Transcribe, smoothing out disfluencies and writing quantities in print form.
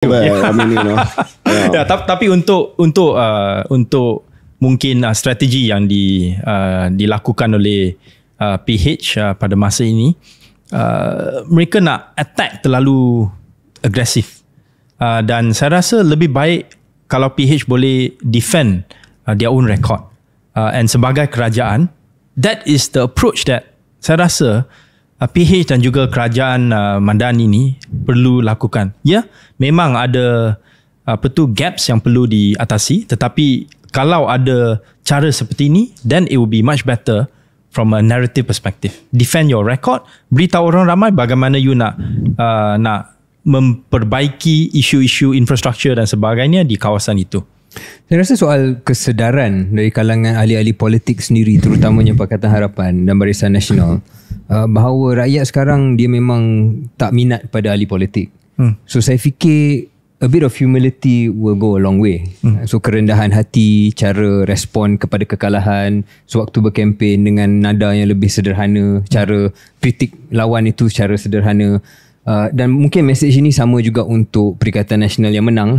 I mean, you know. Ya, tapi untuk mungkin strategi yang dilakukan oleh PH pada masa ini, mereka nak attack terlalu agresif, dan saya rasa lebih baik kalau PH boleh defend their own record, and sebagai kerajaan, that is the approach that saya rasa PH dan juga kerajaan Madani ini perlu lakukan. Ya, memang ada gaps yang perlu diatasi, tetapi kalau ada cara seperti ini, then it will be much better from a narrative perspective. Defend your record, beritahu orang ramai bagaimana you nak memperbaiki isu-isu infrastruktur dan sebagainya di kawasan itu. Saya rasa soal kesedaran dari kalangan ahli-ahli politik sendiri, terutamanya Pakatan Harapan dan Barisan Nasional, bahawa rakyat sekarang dia memang tak minat pada ahli politik. So saya fikir a bit of humility will go a long way. So kerendahan hati, cara respon kepada kekalahan sewaktu berkempen dengan nada yang lebih sederhana, cara kritik lawan itu secara sederhana. Dan mungkin mesej ini sama juga untuk Perikatan Nasional yang menang lah.